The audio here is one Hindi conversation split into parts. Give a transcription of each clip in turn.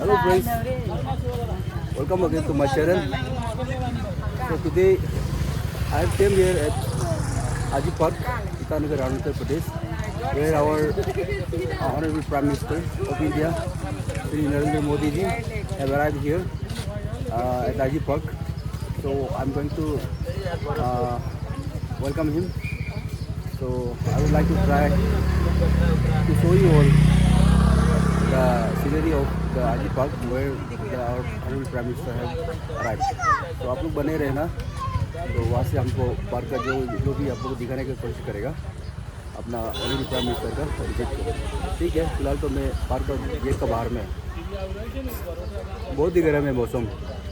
Hello friends, welcome again to my channel. So today I came here at Aji Park, Itanagar, Andhra Pradesh, where our Honorable Prime Minister of India, Shri Narendra Modi ji, have arrived here at Aji Park. So I'm going to welcome him. So I would like to try to show you all the scenery of the Aji Park where our Honorable Prime Minister have arrived. तो आप लोग बने रहना, तो वहाँ से हमको पार्क का जो भी आप लोग दिखाने की कोशिश करेगा अपना ऑनरेबल प्राइम मिनिस्टर का विजिट को। ठीक है, फिलहाल तो मैं पार्क का गेट का बाहर में, बहुत ही गर्म है मौसम,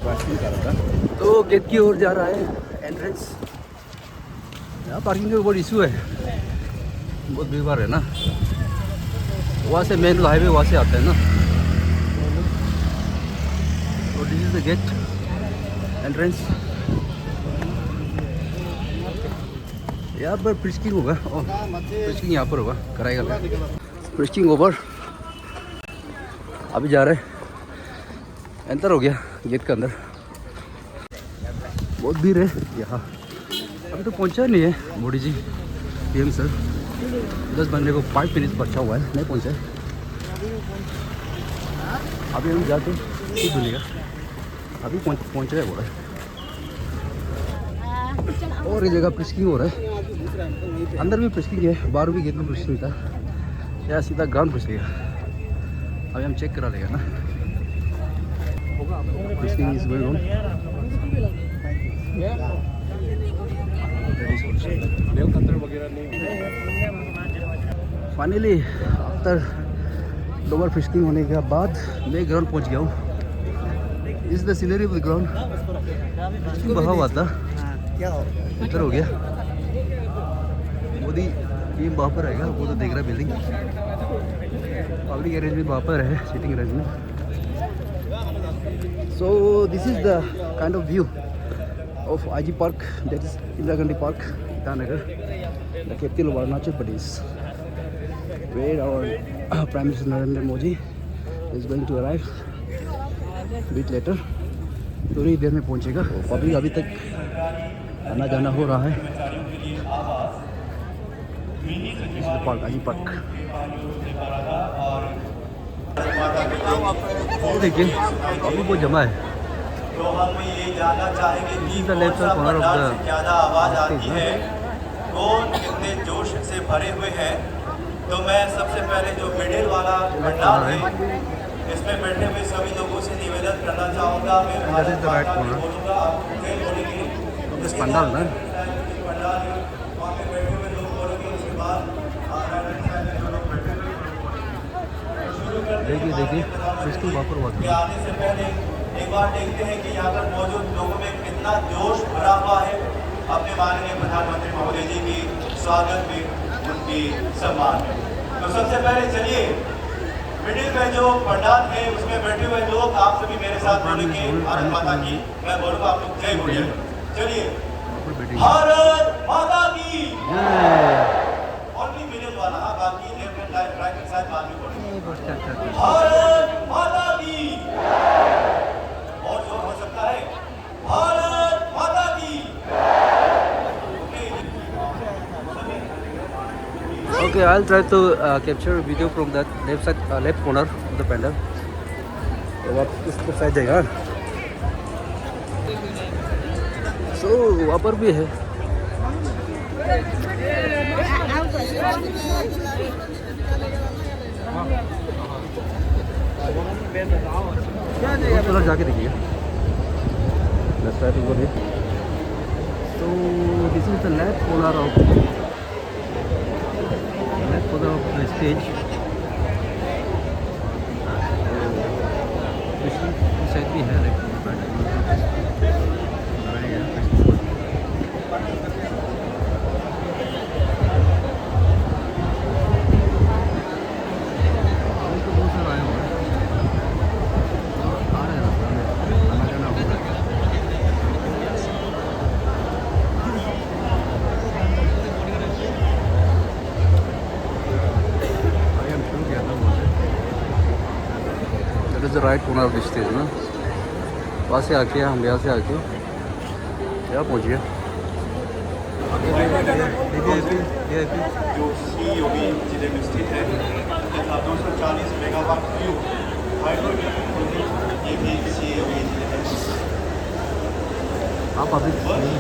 पार्किंग कर रहा था तो गेट की ओर जा रहा है एंट्रेंस। यहाँ पार्किंग का बहुत इशू है, बहुत भीड़ है ना, वहाँ से मेन हाईवे वहाँ से आता है ना। तो this is the gate entrance. यहाँ पर फ्रिस्किंग होगा, फ्रिस्किंग यहाँ पर होगा, कराएगा फ्रिस्किंग ओवर। अभी जा रहे हैं, एंटर हो गया गेट के अंदर। बहुत भीड़ है यहाँ, अभी तो पहुँचा नहीं है मोदी जी पीएम सर। 10 बनने को 5 मिनट बचा हुआ है, नहीं पहुँचा है। अभी हम जाते ठीक मिलेगा, अभी पहुँच रहा है बोला। और ये जगह फ्रिस्किंग हो रहा है, अंदर भी फ्रिस्किंग है, बाहर भी गेट में फ्रिस्किंग था। या सीधा ग्राउंड फ्रिस्किंग है, अभी हम चेक करा लेगा ना। Frisking is going on. Finally after 2 bar frisking होने के बाद मैं ग्राउंड पहुंच गया हूँ। इस the scenery of the ground. Frisking बहा हुआ था, इधर हो गया। मोदी टीम वहाँ पर रहेगा, वो तो देख रहा है बिल्डिंग। पब्लिक अरेंजमेंट वहाँ पर है, seating arrangement. So this is the kind of view of Aji Park, that is Indira Gandhi Park, Itanagar, the capital of Arunachal Pradesh, where our Prime Minister Narendra Modi is going to arrive a bit later. थोड़ी देर में पहुंचेगा। पब्लिक अभी तक आना जाना हो रहा है। पार्क Aji Park, ये देखिए पब्लिक बहुत जमा है। तो हम ये जानना चाहेंगे कि कौन सा सबसे ज़्यादा आवाज़ आती है, कौन कितने जोश से भरे हुए हैं। तो मैं सबसे पहले जो मिडिल वाला पंडाल है, इसमें बैठे हुए सभी लोगों से निवेदन करना चाहूँगा। मैं भारत माता की बोलूँगा, आप जय बोलेंगे। इस पंडाल में पंडाल है, वहाँ पे बैठे हुए लोग बोलेंगे, उसके बाद जो लोग बैठे हुए शुरू कर देखिए इसको वापर हुआ था। आने से पहले एक बार देखते हैं कि यहाँ पर मौजूद लोगों में कितना जोश भरा हुआ है अपने माननीय प्रधानमंत्री महोदय जी की स्वागत में, उनकी सम्मान में। तो सबसे पहले चलिए मिडिल में जो पंडाल है उसमें बैठे हुए लोग आप सभी मेरे साथ बोलेंगे भारत माता की। मैं बोलूँगा, आप लोग जय बोलिए। चलिए, भारत माता की ओनली मिडिल वाला, हाँ, बाकी लेफ्ट एंड राइट के साथ बाद में बोलेंगे भारत माता की। और जो हो सकता है भारत माता की। Okay, I'll try to capture a video from that left corner of the pandal. तो आप इस साइड जाएगा। So वहाँ पर भी है। थोड़ा जाके देखिए। Let's try to go there. So this is the left corner of the stage. इस साइड भी है, the right corner of the stage ना, वहाँ से आके हम यहाँ से आके यहाँ पहुँच गया। जो COB जिले में स्थित है तथा 240 मेगावाट व्यू हाइड्रो प्रोजेक्ट ये भी COB जिले में आप अभी सॉरी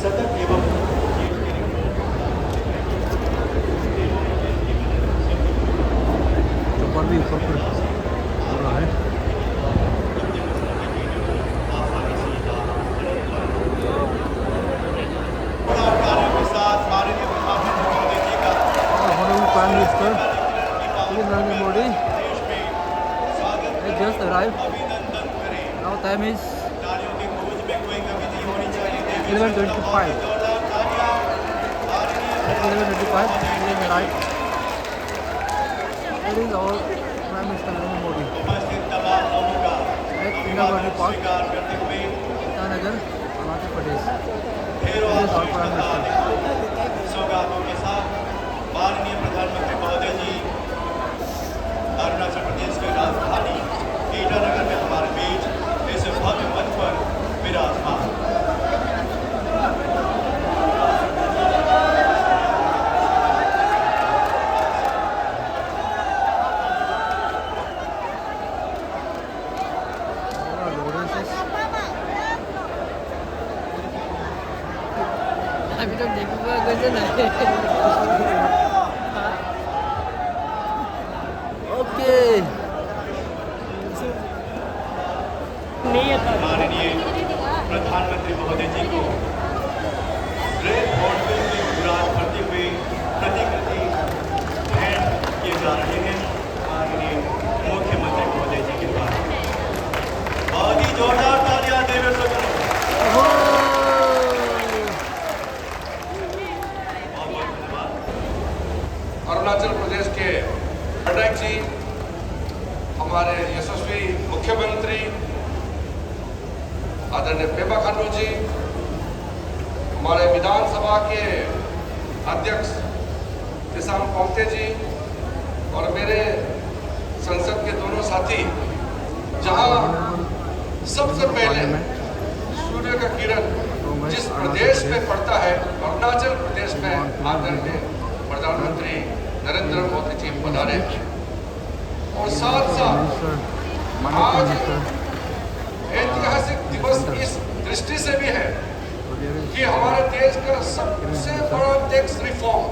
सतत एवं चौपर भी ऊपर हो रहा है। कार्यों के साथ माननीय प्रधानमंत्री मोदी जी का प्राइम मिनिस्टर नरेंद्र मोदी देश में स्वागत just arrived. अभिनंदन करें। Now time is तालियों की गूंज में कोई कमी नहीं होनी चाहिए। 11:25. जोरदार तालियां माननीय 11:25. He has arrived. That is our Prime Minister Narendra Modi उपस्थित तमाम लोगों का at Indira Gandhi Park, स्वीकार करते हुए Itanagar, Arunachal Pradesh. ढेरों This is our Prime Minister. सौगातों के साथ माननीय प्रधानमंत्री महोदय जी अरुणाचल प्रदेश की राजधानी ईटानगर में हमारे बीच इस भव्य मंच पर विराजमान। अभी तक देखूंगा कैसे नहीं। ओके माननीय प्रधानमंत्री महोदय जी को रेड मॉडल में विराज करते हुए प्रतिकृति भेंट किए जा रहे हैं माननीय मुख्यमंत्री महोदय जी के द्वारा। बहुत ही जोरदार तालियां देवे सकते। अरुणाचल प्रदेश के पटेल जी, हमारे यशस्वी मुख्यमंत्री आदरणीय पेमा खांडू जी, हमारे विधानसभा के अध्यक्ष किसान पोंगते जी और मेरे संसद के दोनों साथी, जहां सबसे पहले सूर्य का किरण जिस प्रदेश में पड़ता है, अरुणाचल प्रदेश में आदरणीय प्रधानमंत्री नरेंद्र मोदी जी पधारे और साथ साथ आज ऐतिहासिक दिवस इस दृष्टि से भी है कि हमारे देश का सबसे बड़ा टैक्स रिफॉर्म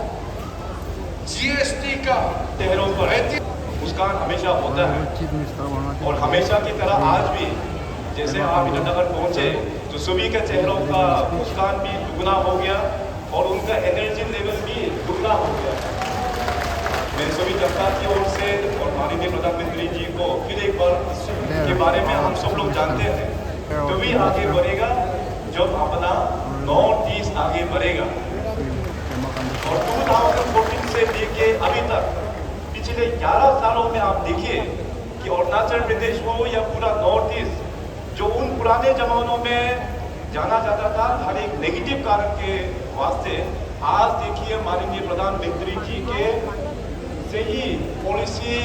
GST का चेहरों पर मुस्कान हमेशा होता है और हमेशा की तरह आज भी जैसे आप ईटानगर पहुंचे तो सभी के चेहरों का मुस्कान भी दुगना हो गया और उनका एनर्जी लेवल भी दुगना हो गया। मैं सभी जनता की ओर से और माननीय प्रधानमंत्री जी को फिर एक बार के बारे में हम सब लोग जानते हैं, तभी आगे बढ़ेगा जब अपना नॉर्थ ईस्ट आगे बढ़ेगा। और 2014 से लेके अभी तक पिछले 11 सालों में आप देखिए कि अरुणाचल प्रदेश हो या पूरा नॉर्थ ईस्ट, जो उन पुराने जमानों में जाना जाता था हर एक नेगेटिव कारण के वास्ते, आज देखिए माननीय प्रधानमंत्री जी के सही पॉलिसी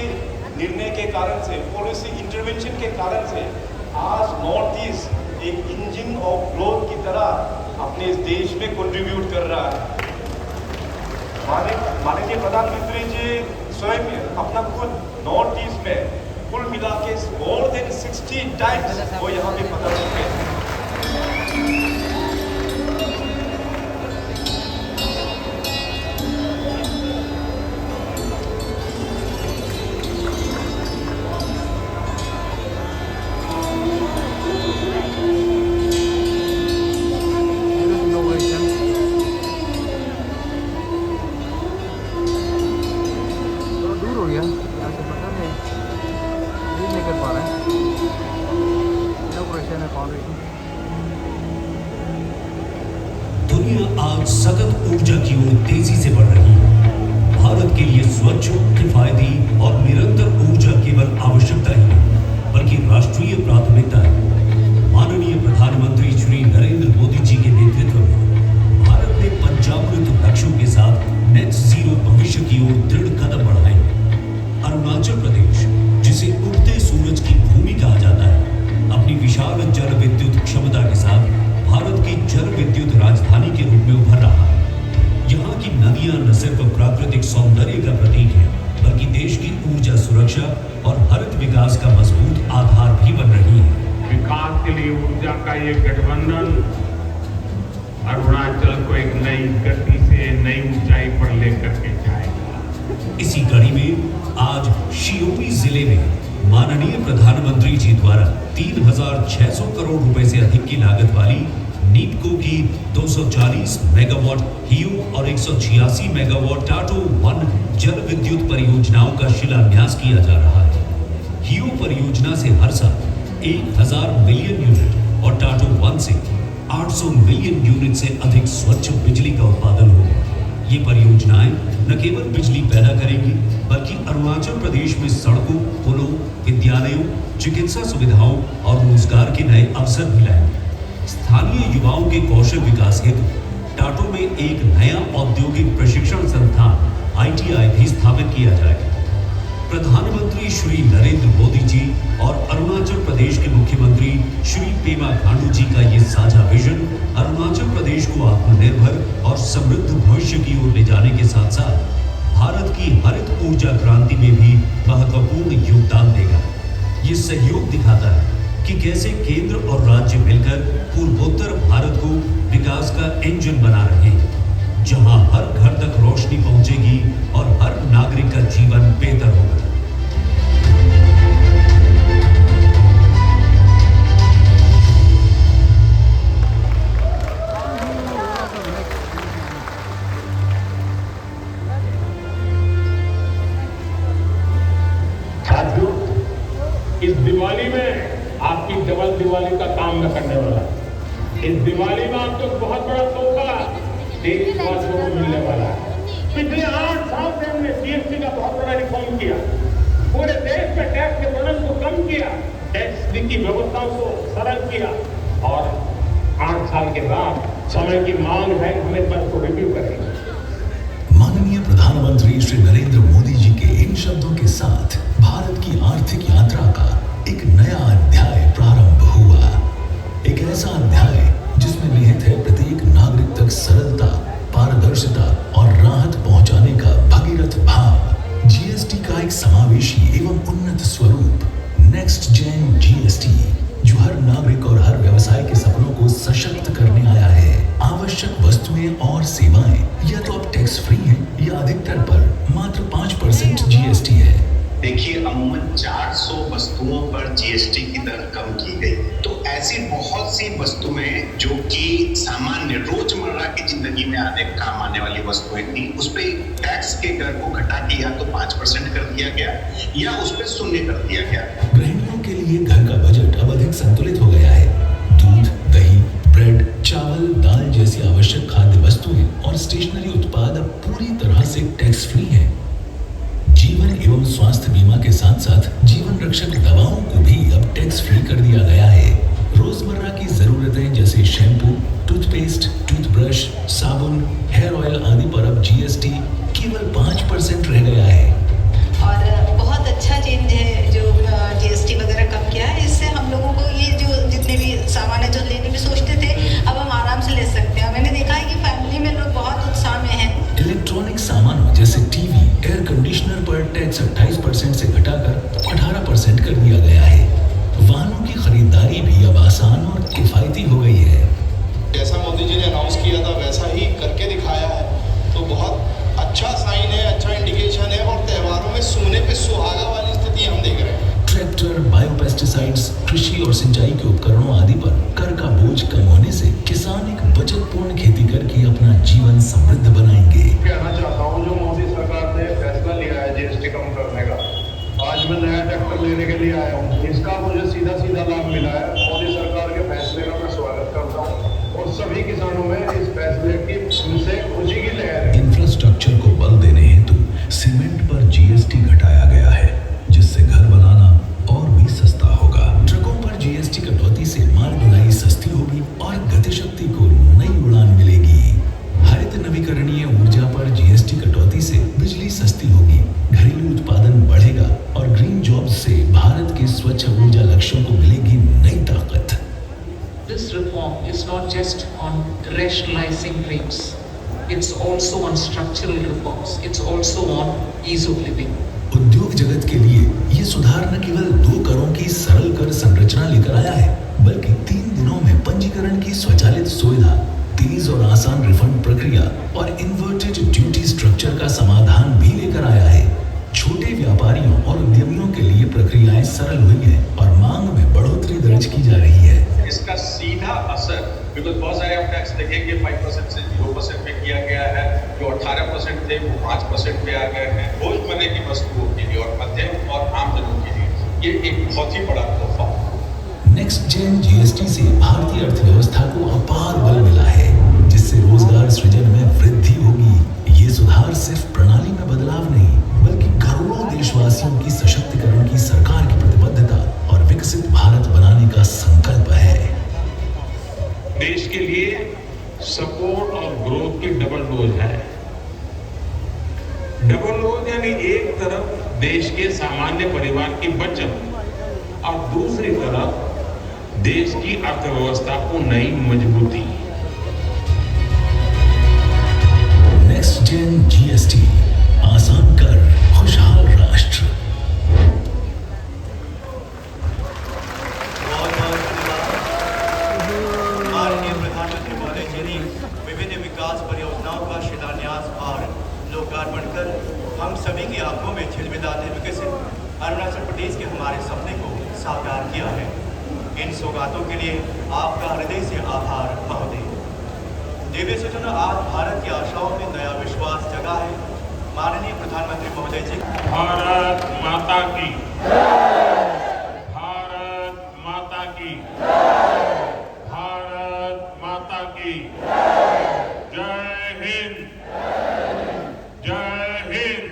निर्णय के कारण से, पॉलिसी इंटरवेंशन के कारण से आज नॉर्थ ईस्ट एक इंजन ऑफ ग्रोथ की तरह अपने इस देश में कंट्रीब्यूट कर रहा है। माननीय प्रधानमंत्री जी स्वयं अपना खुद नॉर्थ ईस्ट में कुल मिला के मोर देन 60 टाइम्स वो यहाँ पे पता चुके हैं। दुनिया आज सतत ऊर्जा की ओर तेजी से बढ़ रही है। भारत के लिए स्वच्छ, किफायती और निरंतर ऊर्जा केवल आवश्यकता ही नहीं, बल्कि राष्ट्रीय प्राथमिकता है। एक सौंदर्य का प्रतीक है, बल्कि देश की ऊर्जा सुरक्षा और हरित विकास का मजबूत आधार भी बन रही है। विकास के लिए ऊर्जा का ये गठबंधन अरुणाचल को एक नई गति से नई ऊंचाई पर लेकर के जाएगा। इसी कड़ी में आज शियोमी जिले में माननीय प्रधानमंत्री जी द्वारा 3,600 करोड़ रुपए से अधिक की लागत वाली नीपको की 240 मेगावाट हियो और 186 मेगावाट टाटो 1 जल विद्युत परियोजनाओं का शिलान्यास किया जा रहा है। हियो परियोजना से हर साल 1,000 मिलियन यूनिट और टाटो 1 से 800 मिलियन यूनिट से अधिक स्वच्छ बिजली का उत्पादन होगा। ये परियोजनाएं न केवल बिजली पैदा करेंगी, बल्कि अरुणाचल प्रदेश में सड़कों, पुलों, विद्यालयों, चिकित्सा सुविधाओं और रोजगार के नए अवसर भी लाएंगे। स्थानीय युवाओं के कौशल विकास हेतु टाटो में एक नया औद्योगिक प्रशिक्षण संस्थान ITI भी स्थापित किया जाएगा। प्रधानमंत्री श्री नरेंद्र मोदी जी और अरुणाचल प्रदेश के मुख्यमंत्री श्री पेमा खांडू जी का ये साझा विजन अरुणाचल प्रदेश को आत्मनिर्भर और समृद्ध भविष्य की ओर ले जाने के साथ साथ भारत की हरित ऊर्जा क्रांति में भी महत्वपूर्ण योगदान देगा। ये सहयोग दिखाता है कि कैसे केंद्र और राज्य मिलकर पूर्वोत्तर भारत को विकास का इंजन बना रहे हैं, जहां हर घर तक रोशनी पहुंचेगी और हर नागरिक का जीवन बेहतर होगा। साथियों, इस दिवाली में आपकी डबल दिवाली का काम न करने वाला, इस दिवाली में आपको बहुत बड़ा तोहफा देशवासियों को मिलने वाला है। पिछले 8 साल से हमने GST का बहुत बड़ा रिफॉर्म किया, पूरे देश में टैक्स के बर्डन को कम किया, टैक्स की व्यवस्थाओं को सरल किया और 8 साल के बाद समय की मांग है, हम इस बात को रिव्यू करेंगे। माननीय प्रधानमंत्री श्री नरेंद्र मोदी जी के इन शब्दों के साथ भारत की आर्थिक यात्रा का एक नया अध्याय प्रारंभ हुआ। एक ऐसा अध्याय जिसमें निहित है प्रत्येक नागरिक तक सरलता, पारदर्शिता और राहत पहुंचाने का भगीरथ भाव। GST का एक समावेशी एवं उन्नत स्वरूप नेक्स्ट जेन GST, जो हर नागरिक और हर व्यवसाय के सपनों को सशक्त करने आया है। आवश्यक वस्तुएं और सेवाएं या तो अब टैक्स फ्री हैं या अधिकतर पर मात्र 5% GST है। देखिए, अमूमन 400 वस्तुओं पर GST की दर कम की गई, तो ऐसी बहुत सी वस्तुएं जो कि सामान्य रोजमर्रा की जिंदगी में आने काम आने वाली वस्तुएं थी, उस पे टैक्स के दर को घटा के या तो 5% कर दिया गया या उस पे 0 कर दिया गया। गृहिणियों के लिए घर का बजट अब अधिक संतुलित हो गया है। दूध, दही, ब्रेड, चावल, दाल जैसी आवश्यक खाद्य वस्तुएं और स्टेशनरी उत्पाद अब पूरी तरह से टैक्स फ्री हैं। जीवन एवं स्वास्थ्य बीमा के साथ साथ जीवन रक्षक दवाओं को भी अब टैक्स फ्री कर दिया गया है। रोजमर्रा की जरूरतें जैसे शैम्पू, टूथपेस्ट, टूथब्रश, साबुन, हेयर ऑयल आदि पर अब GST केवल 5% रह गया है। और बहुत अच्छा चेंज है जो GST वगैरह कम किया है। इससे हम लोगों को ये जो जितने भी सामान है जो लेने की सोचते थे, अब हम आराम से ले सकते हैं। मैंने देखा है कि फैमिली में लोग बहुत उत्साह में हैं। इलेक्ट्रॉनिक सामानों जैसे टीवी, एयर कंडीशनर पर टैक्स 28% से घटाकर 18% कर दिया गया है। वाहनों की खरीदारी भी अब आसान और किफायती हो गई है। जैसा मोदी जी ने अनाउंस किया था वैसा ही करके दिखाया है, तो बहुत अच्छा साइन है, अच्छा इंडिकेशन है और त्योहारों में सोने पे सुहागा वाली स्थिति हम देख रहे हैं। ट्रैक्टर, बायोपेस्टिसाइड्स, कृषि और सिंचाई के उपकरणों आदि पर कर का बोझ कम होने से किसान एक बचतपूर्ण खेती करके अपना जीवन समृद्ध बनाएंगे। कहना चाहता हूँ, जो मोदी सरकार ने फैसला लिया है GST कम करने का, आज मैं नया ट्रैक्टर लेने के लिए आया हूँ। इसका मुझे सीधा लाभ मिला है। मोदी सरकार के फैसले का मैं स्वागत करता हूँ और सभी किसानों में इस फैसले की उनसे खुशी की लहर है। इंफ्रास्ट्रक्चर को बल देने हेतु सीमेंट पर GST घटाया गया है, जिससे घर बनाना और भी सस्ता होगा। ट्रकों पर GST कटौती से माल ढुलाई सस्ती होगी और गतिशक्ति को नई उड़ान मिलेगी। हरित नवीकरणीय ऊर्जा पर GST कटौती से बिजली सस्ती होगी, घरेलू उत्पादन बढ़ेगा और ग्रीन जॉब्स से भारत के स्वच्छ ऊर्जा लक्ष्यों को मिलेगी नई ताकत। This reform is not just on rationalizing rates. It's also on structural reforms. It's also on ease of living. उद्योग जगत के लिए ये सुधार न केवल 2 करों की सरल कर संरचना लेकर आया है, बल्कि 3 दिनों में पंजीकरण की स्वचालित सुविधा, तेज और आसान रिफंड प्रक्रिया और इन्वर्टेड ड्यूटी स्ट्रक्चर का समाधान भी लेकर आया है। छोटे व्यापारियों और उद्यमियों के लिए प्रक्रियाएं सरल हुई हैं और मांग में बढ़ोतरी दर्ज की जा रही है। इसका सीधा असर, बिकॉज बहुत सारे आप टैक्स देखेंगे 5% से 0% पे किया गया है, जो 18% थे वो 5% पे आ गए हैं रोजमर्रे की वस्तुओं के लिए और मध्यम और आम जनों के लिए। ये एक बहुत ही बड़ा तोहफा। नेक्स्ट जेन जीएसटी से भारतीय अर्थव्यवस्था को अपार बल मिला है, जिससे रोजगार सृजन में वृद्धि होगी। ये सुधार सिर्फ प्रणाली में बदलाव नहीं, बल्कि करोड़ों देशवासियों की सशक्तिकरण की सरकार की प्रतिबद्धता और विकसित भारत बनाने का संकल्प है। देश के लिए सपोर्ट और ग्रोथ की डबल डोज है। डबल डोज यानी एक तरफ देश के सामान्य परिवार की बचत और दूसरी तरफ देश की अर्थव्यवस्था को नई मजबूती। नेक्स्ट जेन जीएसटी, आसान कर खुशहाल राष्ट्र। माननीय प्रधानमंत्री महोदय जी ने विभिन्न विकास परियोजनाओं का शिलान्यास और लोकार्पण कर हम सभी की आंखों में झिलमिलाते विकसित अरुणाचल प्रदेश के हमारे सपने को साकार किया है। इन सौगातों के लिए आपका हृदय से आभार महोदय। देवी सजन, आज भारत की आशाओं में नया विश्वास जगा है। माननीय प्रधानमंत्री महोदय जी, भारत माता की, भारत माता की, भारत माता की जय हिंद, जय हिंद,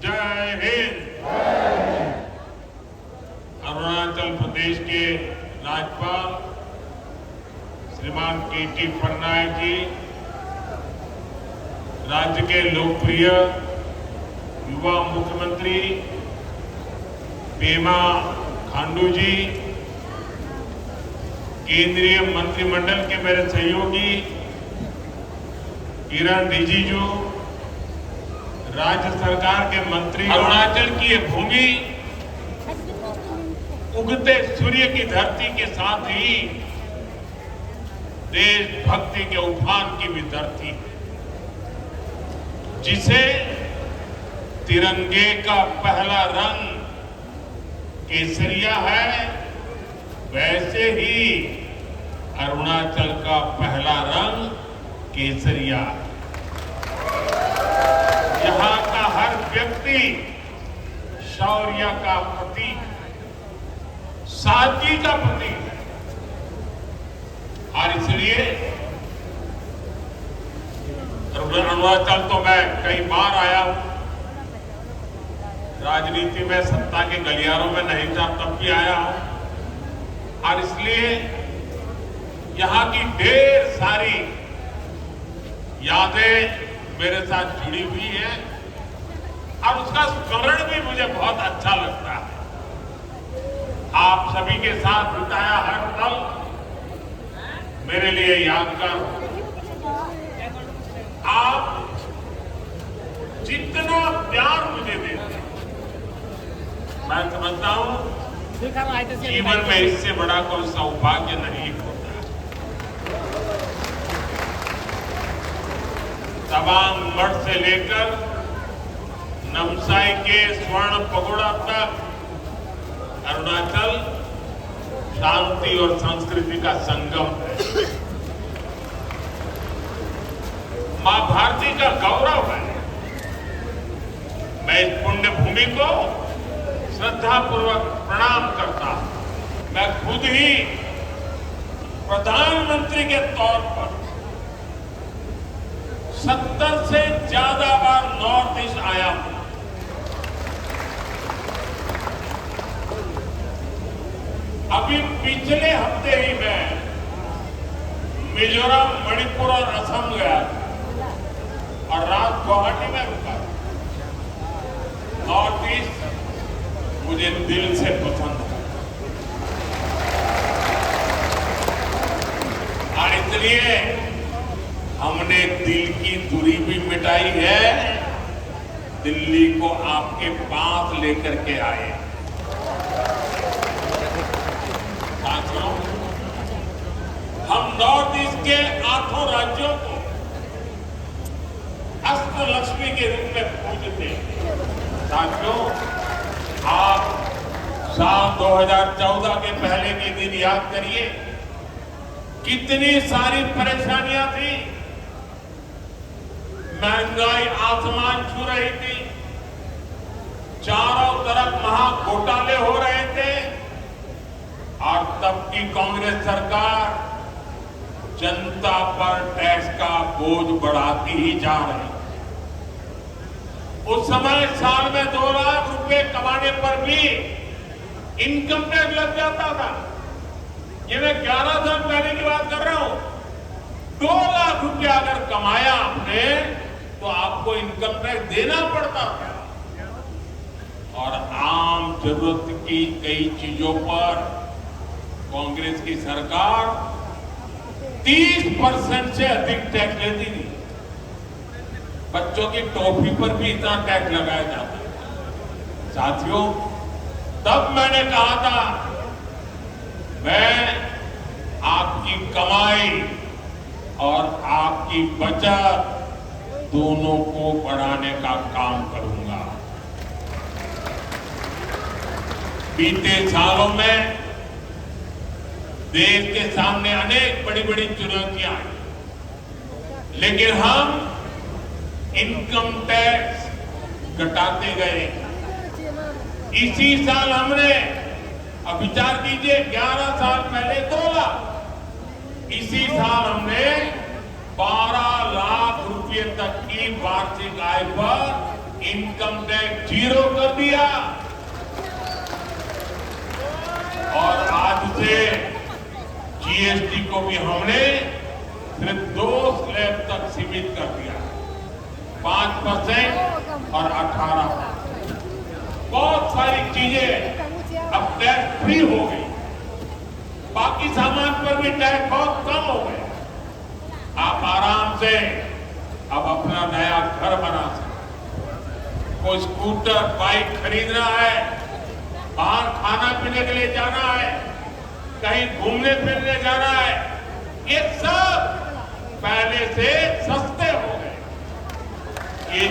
जय हिंद। अरुणाचल प्रदेश के राज्यपाल श्रीमान के.टी. पटनायक जी, राज्य के लोकप्रिय युवा मुख्यमंत्री पेमा खांडू जी, केंद्रीय मंत्रिमंडल के मेरे सहयोगी किरण रिजिजू, राज्य सरकार के मंत्री, अरुणाचल की ये भूमि उगते सूर्य की धरती के साथ ही देशभक्ति के उफान की भी धरती है, जिसे तिरंगे का पहला रंग केसरिया है, वैसे ही अरुणाचल का पहला रंग केसरिया है। यहाँ का हर व्यक्ति शौर्य का प्रतीक, सादगी का प्रतीक है और इसलिए अरुणाचल तो मैं कई बार आया हूं, राजनीति में सत्ता के गलियारों में नहीं था तब भी आया हूं और इसलिए यहां की ढेर सारी यादें मेरे साथ जुड़ी हुई हैं और उसका स्मरण भी मुझे बहुत अच्छा लगता है। आप सभी के साथ बिताया हर पल मेरे लिए यादगार। आप जितना प्यार मुझे देते हैं, मैं समझता हूं जीवन में इससे बड़ा कोई सौभाग्य नहीं होता। तवांग मठ से लेकर नामसाई के स्वर्ण पगोड़ा तक अरुणाचल शांति और संस्कृति का संगम है। मां भारती का गौरव है। मैं इस पुण्य भूमि को श्रद्धापूर्वक प्रणाम करता हूं। मैं खुद ही प्रधानमंत्री के तौर पर 70 से ज्यादा बार नॉर्थ ईस्ट आया हूं। अभी पिछले हफ्ते ही मैं मिजोरम, मणिपुर और असम गया और रात गुवाहाटी में रुका। नॉर्थ ईस्ट मुझे दिल से पसंद है और इसलिए हमने दिल की दूरी भी मिटाई है, दिल्ली को आपके पास लेकर के आए। साथियों, हम नॉर्थ ईस्ट के 8 राज्यों को अष्टलक्ष्मी के रूप में पूजते हैं। साथियों, आप साल 2014 के पहले के दिन याद करिए, कितनी सारी परेशानियां थी, महंगाई आसमान छू रही थी, चारों तरफ महा घोटाले हो रहे थे, और तब की कांग्रेस सरकार जनता पर टैक्स का बोझ बढ़ाती ही जा रही। उस समय साल में 2 लाख रुपए कमाने पर भी इनकम टैक्स लग जाता था। ये मैं 11 साल पहले की बात कर रहा हूं। 2 लाख रुपया अगर कमाया आपने तो आपको इनकम टैक्स देना पड़ता था, और आम जरूरत की कई चीजों पर कांग्रेस की सरकार 30% से अधिक टैक्स लेती थी। बच्चों की टॉफी पर भी इतना टैक्स लगाया जाता है। साथियों, तब मैंने कहा था, मैं आपकी कमाई और आपकी बचत दोनों को बढ़ाने का काम करूंगा। बीते सालों में देश के सामने अनेक बड़ी बड़ी चुनौतियां आई, लेकिन हम इनकम टैक्स घटाते गए। इसी साल हमने, अब विचार कीजिए, 11 साल पहले 2 लाख, इसी साल हमने 12 लाख रुपए तक की वार्षिक आय पर इनकम टैक्स 0 कर दिया, और आज से जीएसटी को भी हमने सिर्फ 2 स्लैब तक सीमित कर दिया, 5% और 18%। बहुत सारी चीजें अब टैक्स फ्री हो गई, बाकी सामान पर भी टैक्स बहुत कम हो गए। आप आराम से अब अपना नया घर बना सकते। कोई स्कूटर, बाइक खरीदना है, बाहर खाना पीने के लिए जाना है, कहीं घूमने फिरने जाना है, ये सब पहले से सस्ते हो गए। ये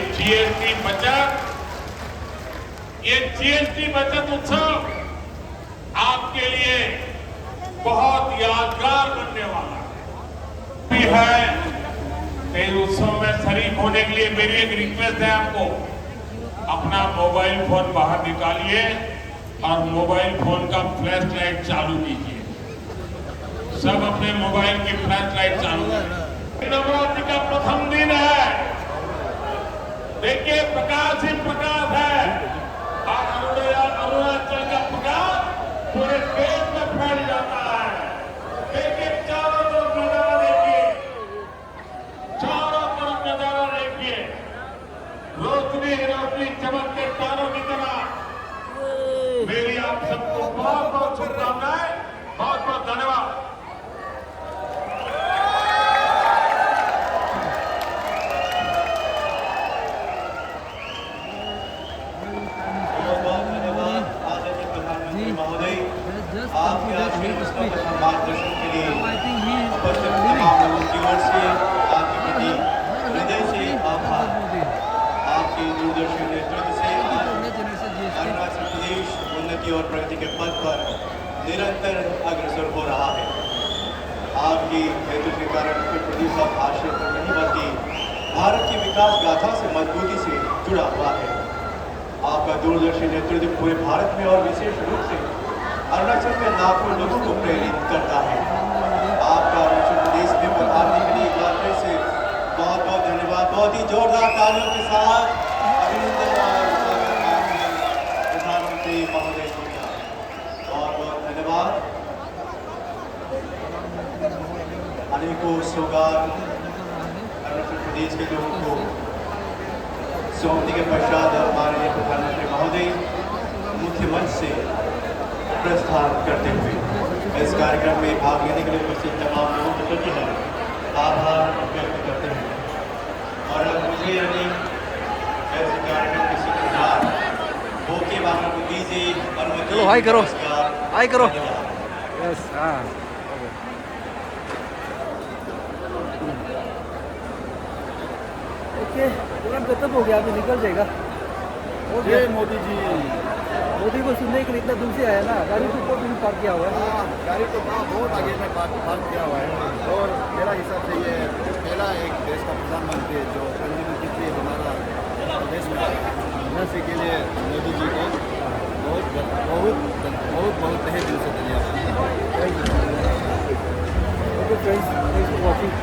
जीएसटी बचत उत्सव आपके लिए बहुत यादगार बनने वाला भी है। इस उत्सव में शरीक होने के लिए मेरी एक रिक्वेस्ट है आपको, अपना मोबाइल फोन बाहर निकालिए और मोबाइल फोन का फ्लैश लाइट चालू कीजिए। सब अपने मोबाइल की फ्लैश लाइट चालू करें। नवरात्रि का प्रथम दिन है, देखिए प्रकाश ही प्रकाश है, और अरुणाचल का प्रकाश पूरे देश में फैल जाता है। देखिए चारों तरफ नजारा देखिए, चारों तरफ नजारा देखिए, रोशनी रोशनी चमकते तारों की तरह। मेरी आप सबको बहुत बहुत शुभकामनाएं, बहुत बहुत धन्यवाद। आपके आशीर्वाद और मार्गदर्शन के लिए उपस्थित तमाम लोगों की ओर से आपके प्रति हृदय से आभार। आपके दूरदर्शी नेतृत्व से अरुणाचल प्रदेश उन्नति और प्रगति के पथ पर निरंतर अग्रसर हो रहा है। आपकी नेतृत्व के कारण उत्तर प्रदेश अब आशय पर नहीं बल्कि भारत की विकास गाथा से मजबूती से जुड़ा हुआ है। आपका दूरदर्शी नेतृत्व पूरे भारत में और विशेष रूप से अरुणाचल में लाखों लोगों को प्रेरित करता है। आपका अरुणाचल प्रदेश में पधारने के लिए एक बार फिर से बहुत बहुत धन्यवाद। बहुत ही जोरदार तालियों के साथ अभिनंदन और स्वागत प्रधानमंत्री महोदय जी का। बहुत बहुत धन्यवाद। अनेकों सौगात अरुणाचल प्रदेश के लोगों को सौंपने के पश्चात माननीय प्रधानमंत्री महोदय मुख्य मंच से प्रस्थान करते हुए इस कार्यक्रम में भाग लेने के लिए उपस्थित तमाम लोगों के प्रति आभार व्यक्त करते हैं। और मुझे यानी ऐसे कार्यक्रम किसी के साथ हो के बाहर को दीजिए अनुमति। चलो हाई करो, हाई करो। धन्यवाद। यस, हाँ। ओके, प्रोग्राम खत्म हो गया, अभी निकल जाएगा। ओके मोदी जी, मोदी को सुनने के लिए इतना दूर से आया ना, गाड़ी तो ऊपर भी पार्क किया हुआ है। गाड़ी तो बहुत आगे में पार्क किया हुआ है। और मेरा हिसाब से ये पहला एक देश का प्रधानमंत्री है जो प्रधानमंत्री हमारा देश में उसी के लिए मोदी जी को बहुत बहुत बहुत बहुत तहे दिल से धन्यवाद। Okay friends, thanks for watching.